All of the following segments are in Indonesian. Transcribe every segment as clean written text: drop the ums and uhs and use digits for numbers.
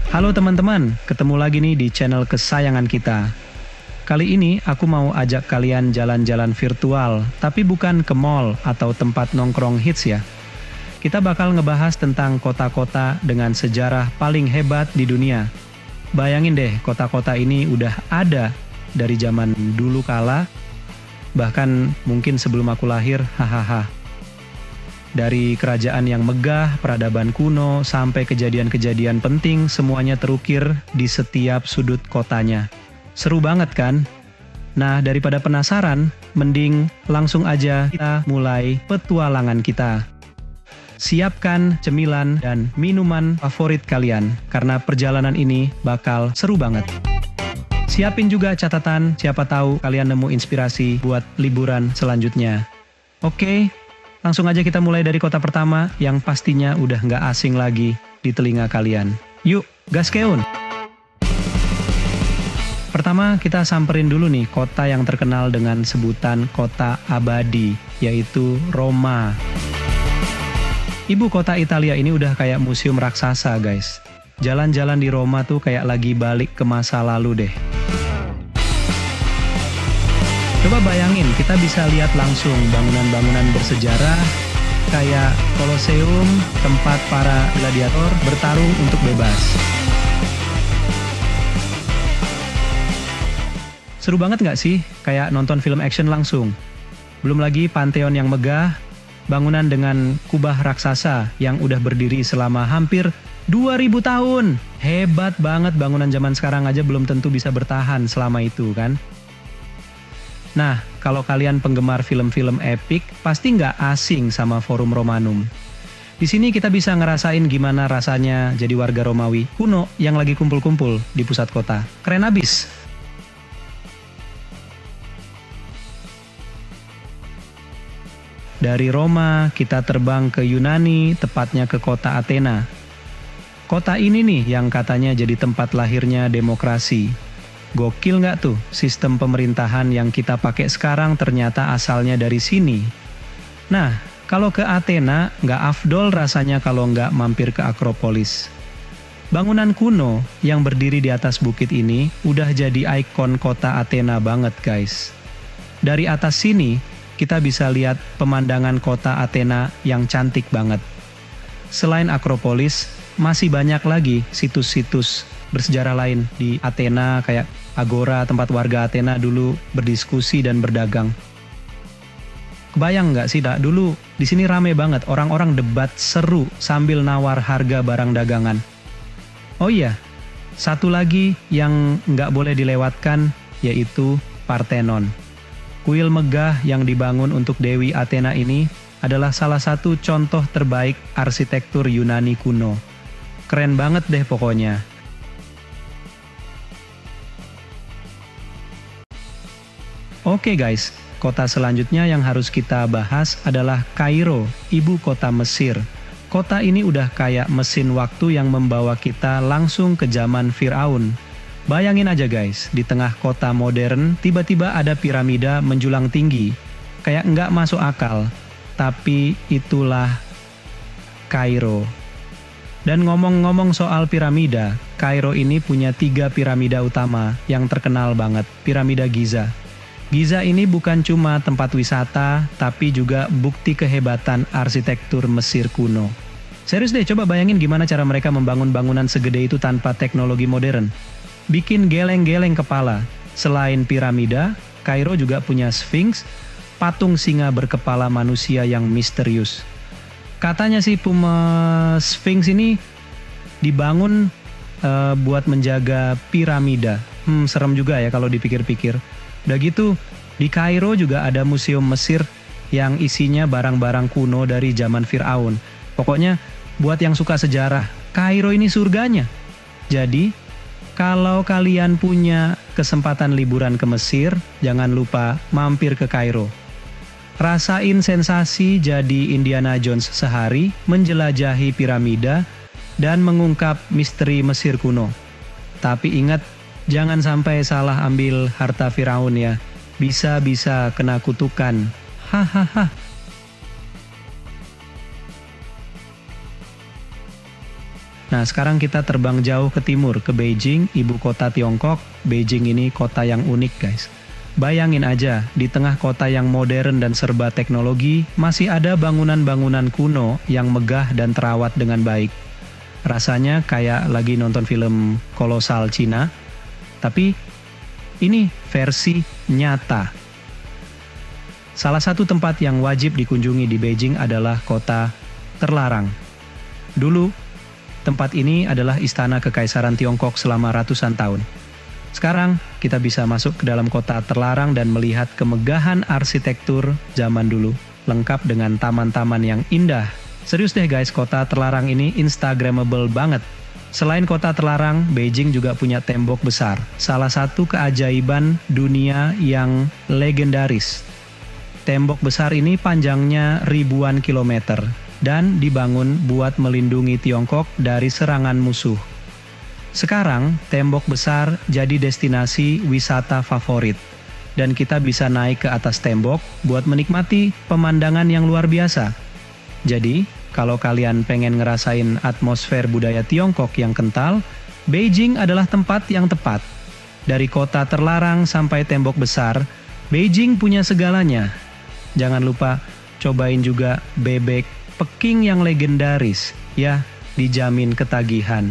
Halo teman-teman, ketemu lagi nih di channel kesayangan kita. Kali ini aku mau ajak kalian jalan-jalan virtual, tapi bukan ke mall atau tempat nongkrong hits ya. Kita bakal ngebahas tentang kota-kota dengan sejarah paling hebat di dunia. Bayangin deh, kota-kota ini udah ada dari zaman dulu kala, bahkan mungkin sebelum aku lahir, hahaha. Dari kerajaan yang megah, peradaban kuno, sampai kejadian-kejadian penting, semuanya terukir di setiap sudut kotanya. Seru banget kan? Nah, daripada penasaran, mending langsung aja kita mulai petualangan kita. Siapkan cemilan dan minuman favorit kalian, karena perjalanan ini bakal seru banget. Siapin juga catatan, siapa tahu kalian nemu inspirasi buat liburan selanjutnya. Oke, langsung aja kita mulai dari kota pertama yang pastinya udah nggak asing lagi di telinga kalian. Yuk, gaskeun! Pertama kita samperin dulu nih kota yang terkenal dengan sebutan kota abadi, yaitu Roma. Ibu kota Italia ini udah kayak museum raksasa guys. Jalan-jalan di Roma tuh kayak lagi balik ke masa lalu deh. Coba bayangin, kita bisa lihat langsung bangunan-bangunan bersejarah kayak Colosseum, tempat para gladiator bertarung untuk bebas. Seru banget nggak sih? Kayak nonton film action langsung. Belum lagi Pantheon yang megah, bangunan dengan kubah raksasa yang udah berdiri selama hampir 2000 tahun. Hebat banget, bangunan zaman sekarang aja belum tentu bisa bertahan selama itu kan. Nah, kalau kalian penggemar film-film epik, pasti nggak asing sama Forum Romanum. Di sini kita bisa ngerasain gimana rasanya jadi warga Romawi kuno yang lagi kumpul-kumpul di pusat kota. Keren abis! Dari Roma, kita terbang ke Yunani, tepatnya ke kota Athena. Kota ini nih yang katanya jadi tempat lahirnya demokrasi. Gokil nggak tuh, sistem pemerintahan yang kita pakai sekarang ternyata asalnya dari sini. Nah, kalau ke Athena, nggak afdol rasanya kalau nggak mampir ke Akropolis. Bangunan kuno yang berdiri di atas bukit ini udah jadi ikon kota Athena banget guys. Dari atas sini, kita bisa lihat pemandangan kota Athena yang cantik banget. Selain Akropolis, masih banyak lagi situs-situs bersejarah lain di Athena kayak Agora, tempat warga Athena dulu berdiskusi dan berdagang. Kebayang nggak sih, dulu di sini rame banget, orang-orang debat seru sambil nawar harga barang dagangan. Oh iya, satu lagi yang nggak boleh dilewatkan yaitu Parthenon. Kuil megah yang dibangun untuk Dewi Athena ini adalah salah satu contoh terbaik arsitektur Yunani kuno. Keren banget deh pokoknya. Oke guys, kota selanjutnya yang harus kita bahas adalah Kairo, ibu kota Mesir. Kota ini udah kayak mesin waktu yang membawa kita langsung ke zaman Firaun. Bayangin aja guys, di tengah kota modern, tiba-tiba ada piramida menjulang tinggi. Kayak nggak masuk akal, tapi itulah Kairo. Dan ngomong-ngomong soal piramida, Kairo ini punya 3 piramida utama yang terkenal banget, piramida Giza. Giza ini bukan cuma tempat wisata, tapi juga bukti kehebatan arsitektur Mesir kuno. Serius deh, coba bayangin gimana cara mereka membangun bangunan segede itu tanpa teknologi modern. Bikin geleng-geleng kepala. Selain piramida, Kairo juga punya Sphinx, patung singa berkepala manusia yang misterius. Katanya sih Sphinx ini dibangun buat menjaga piramida. Serem juga ya kalau dipikir-pikir. Udah gitu, di Kairo juga ada museum Mesir yang isinya barang-barang kuno dari zaman Firaun. Pokoknya, buat yang suka sejarah, Kairo ini surganya. Jadi, kalau kalian punya kesempatan liburan ke Mesir, jangan lupa mampir ke Kairo. Rasain sensasi jadi Indiana Jones sehari, menjelajahi piramida, dan mengungkap misteri Mesir kuno. Tapi ingat, jangan sampai salah ambil harta Firaun ya. Bisa-bisa kena kutukan. Hahaha. Nah, sekarang kita terbang jauh ke timur, ke Beijing, ibu kota Tiongkok. Beijing ini kota yang unik, guys. Bayangin aja, di tengah kota yang modern dan serba teknologi, masih ada bangunan-bangunan kuno yang megah dan terawat dengan baik. Rasanya kayak lagi nonton film kolosal Cina, tapi ini versi nyata. Salah satu tempat yang wajib dikunjungi di Beijing adalah kota terlarang. Dulu, tempat ini adalah istana kekaisaran Tiongkok selama ratusan tahun. Sekarang, kita bisa masuk ke dalam kota terlarang dan melihat kemegahan arsitektur zaman dulu, lengkap dengan taman-taman yang indah. Serius deh guys, kota terlarang ini instagramable banget. Selain kota terlarang, Beijing juga punya tembok besar, salah satu keajaiban dunia yang legendaris. Tembok besar ini panjangnya ribuan kilometer dan dibangun buat melindungi Tiongkok dari serangan musuh. Sekarang, tembok besar jadi destinasi wisata favorit, dan kita bisa naik ke atas tembok buat menikmati pemandangan yang luar biasa. Jadi, kalau kalian pengen ngerasain atmosfer budaya Tiongkok yang kental, Beijing adalah tempat yang tepat. Dari kota terlarang sampai tembok besar, Beijing punya segalanya. Jangan lupa cobain juga bebek Peking yang legendaris, ya, dijamin ketagihan.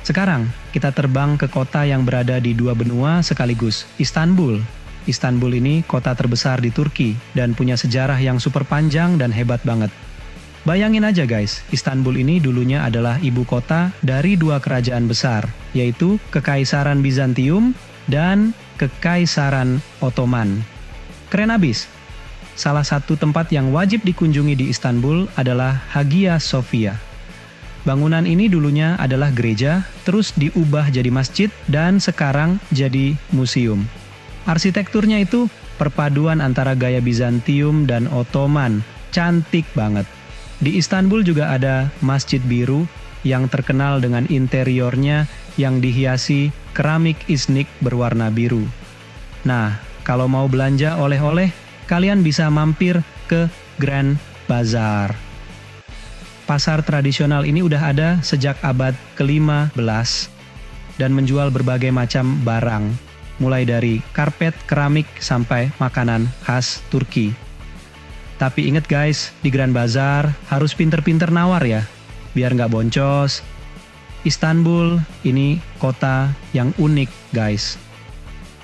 Sekarang, kita terbang ke kota yang berada di dua benua sekaligus, Istanbul. Istanbul ini kota terbesar di Turki dan punya sejarah yang super panjang dan hebat banget. Bayangin aja guys, Istanbul ini dulunya adalah ibu kota dari dua kerajaan besar, yaitu Kekaisaran Bizantium dan Kekaisaran Ottoman. Keren abis. Salah satu tempat yang wajib dikunjungi di Istanbul adalah Hagia Sophia. Bangunan ini dulunya adalah gereja, terus diubah jadi masjid, dan sekarang jadi museum. Arsitekturnya itu perpaduan antara gaya Bizantium dan Ottoman, cantik banget. Di Istanbul juga ada Masjid Biru yang terkenal dengan interiornya yang dihiasi keramik Iznik berwarna biru. Nah, kalau mau belanja oleh-oleh, kalian bisa mampir ke Grand Bazaar. Pasar tradisional ini udah ada sejak abad ke-15 dan menjual berbagai macam barang, mulai dari karpet, keramik, sampai makanan khas Turki. Tapi inget guys, di Grand Bazaar harus pinter-pinter nawar ya, biar nggak boncos. Istanbul ini kota yang unik guys.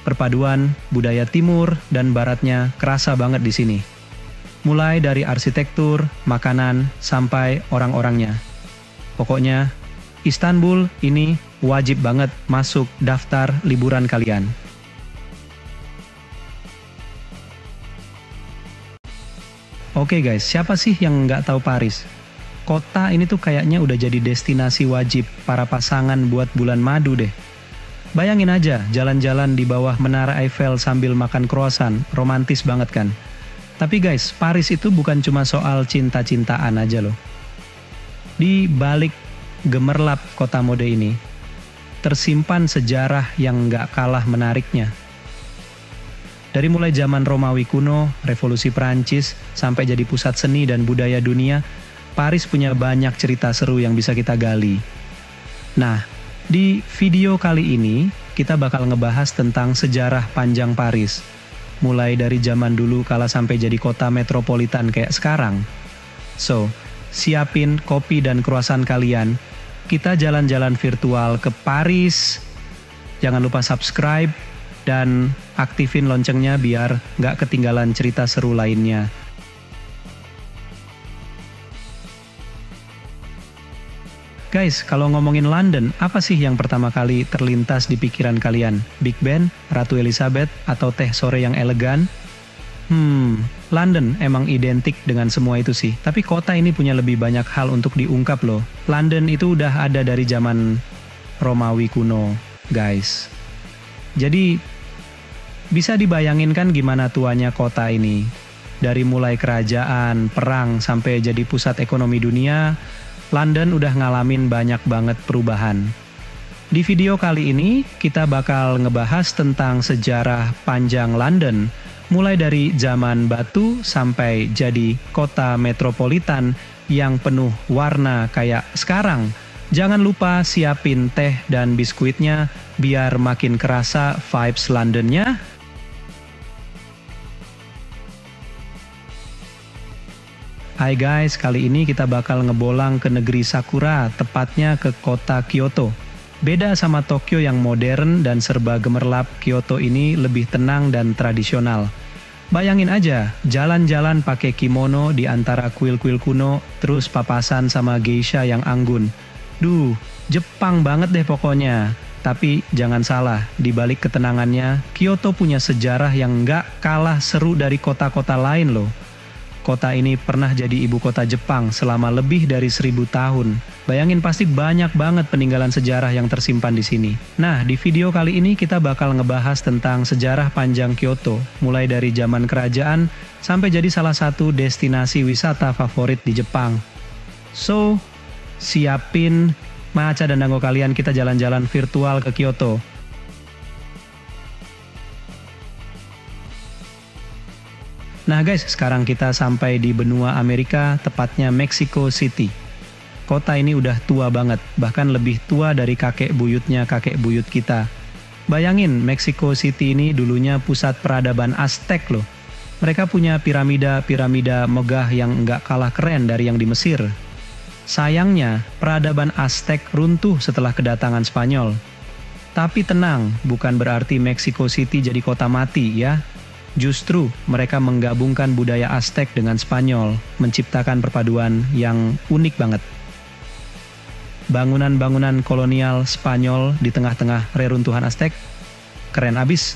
Perpaduan budaya timur dan baratnya kerasa banget di sini. Mulai dari arsitektur, makanan, sampai orang-orangnya. Pokoknya, Istanbul ini wajib banget masuk daftar liburan kalian. Oke guys, siapa sih yang nggak tahu Paris? Kota ini tuh kayaknya udah jadi destinasi wajib para pasangan buat bulan madu deh. Bayangin aja, jalan-jalan di bawah Menara Eiffel sambil makan croissant, romantis banget kan? Tapi guys, Paris itu bukan cuma soal cinta-cintaan aja loh. Di balik gemerlap kota mode ini, tersimpan sejarah yang nggak kalah menariknya. Dari mulai zaman Romawi kuno, Revolusi Prancis, sampai jadi pusat seni dan budaya dunia, Paris punya banyak cerita seru yang bisa kita gali. Nah, di video kali ini, kita bakal ngebahas tentang sejarah panjang Paris. Mulai dari zaman dulu kala sampai jadi kota metropolitan kayak sekarang. So, siapin kopi dan croissant kalian. Kita jalan-jalan virtual ke Paris. Jangan lupa subscribe dan aktifin loncengnya biar nggak ketinggalan cerita seru lainnya. Guys, kalau ngomongin London, apa sih yang pertama kali terlintas di pikiran kalian? Big Ben, Ratu Elizabeth, atau teh sore yang elegan? London emang identik dengan semua itu sih. Tapi kota ini punya lebih banyak hal untuk diungkap loh. London itu udah ada dari zaman Romawi kuno, guys. Jadi, bisa dibayangin kan gimana tuanya kota ini? Dari mulai kerajaan, perang, sampai jadi pusat ekonomi dunia, London udah ngalamin banyak banget perubahan. Di video kali ini, kita bakal ngebahas tentang sejarah panjang London, Mulai dari zaman batu sampai jadi kota metropolitan yang penuh warna kayak sekarang. Jangan lupa siapin teh dan biskuitnya biar makin kerasa vibes Londonnya. Hai guys, kali ini kita bakal ngebolang ke negeri Sakura, tepatnya ke kota Kyoto. Beda sama Tokyo yang modern dan serba gemerlap, Kyoto ini lebih tenang dan tradisional. Bayangin aja, jalan-jalan pakai kimono di antara kuil-kuil kuno, terus papasan sama geisha yang anggun. Duh, Jepang banget deh pokoknya. Tapi jangan salah, di balik ketenangannya, Kyoto punya sejarah yang nggak kalah seru dari kota-kota lain loh. Kota ini pernah jadi ibu kota Jepang selama lebih dari 1000 tahun. Bayangin pasti banyak banget peninggalan sejarah yang tersimpan di sini. Nah, di video kali ini kita bakal ngebahas tentang sejarah panjang Kyoto, mulai dari zaman kerajaan sampai jadi salah satu destinasi wisata favorit di Jepang. So, siapin maca dan dango kalian, kita jalan-jalan virtual ke Kyoto. Nah guys, sekarang kita sampai di benua Amerika, tepatnya Mexico City. Kota ini udah tua banget, bahkan lebih tua dari kakek buyutnya kakek buyut kita. Bayangin, Mexico City ini dulunya pusat peradaban Aztec loh. Mereka punya piramida-piramida megah yang nggak kalah keren dari yang di Mesir. Sayangnya, peradaban Aztec runtuh setelah kedatangan Spanyol. Tapi tenang, bukan berarti Mexico City jadi kota mati ya. Justru mereka menggabungkan budaya Aztec dengan Spanyol, menciptakan perpaduan yang unik banget. Bangunan-bangunan kolonial Spanyol di tengah-tengah reruntuhan Aztec, keren abis.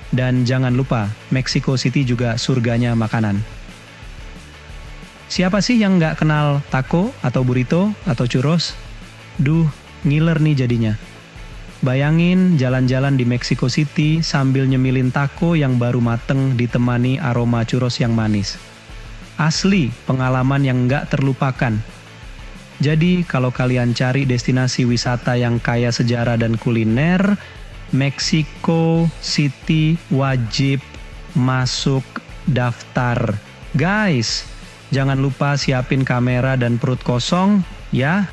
Dan jangan lupa, Mexico City juga surganya makanan. Siapa sih yang nggak kenal taco atau burrito atau churros? Duh, ngiler nih jadinya. Bayangin jalan-jalan di Mexico City sambil nyemilin taco yang baru mateng ditemani aroma churros yang manis. Asli, pengalaman yang nggak terlupakan. Jadi, kalau kalian cari destinasi wisata yang kaya sejarah dan kuliner, Mexico City wajib masuk daftar. Guys, jangan lupa siapin kamera dan perut kosong, ya.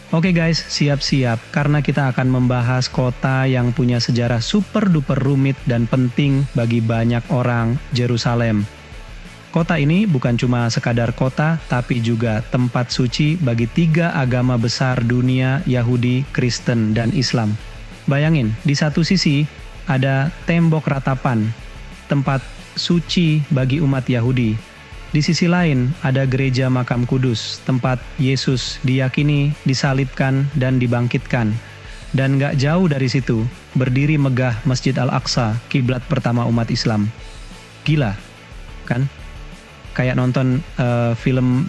Oke guys, siap-siap karena kita akan membahas kota yang punya sejarah super duper rumit dan penting bagi banyak orang, Yerusalem. Kota ini bukan cuma sekadar kota, tapi juga tempat suci bagi 3 agama besar dunia, Yahudi, Kristen, dan Islam. Bayangin, di satu sisi ada tembok ratapan, tempat suci bagi umat Yahudi. Di sisi lain, ada gereja makam kudus, tempat Yesus diyakini disalibkan dan dibangkitkan. Dan gak jauh dari situ, berdiri megah Masjid Al-Aqsa, kiblat pertama umat Islam. Gila, kan? Kayak nonton film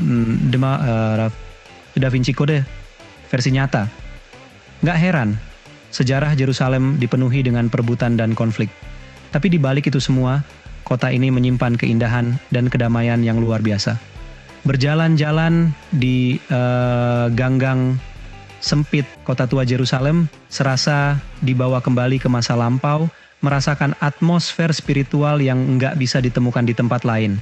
Da Vinci Code, versi nyata. Gak heran, sejarah Yerusalem dipenuhi dengan perebutan dan konflik. Tapi di balik itu semua, kota ini menyimpan keindahan dan kedamaian yang luar biasa. Berjalan-jalan di ganggang sempit kota tua Yerusalem, serasa dibawa kembali ke masa lampau, merasakan atmosfer spiritual yang nggak bisa ditemukan di tempat lain.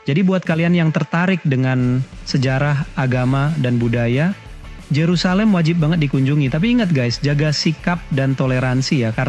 Jadi buat kalian yang tertarik dengan sejarah, agama, dan budaya, Yerusalem wajib banget dikunjungi. Tapi ingat guys, jaga sikap dan toleransi ya, karena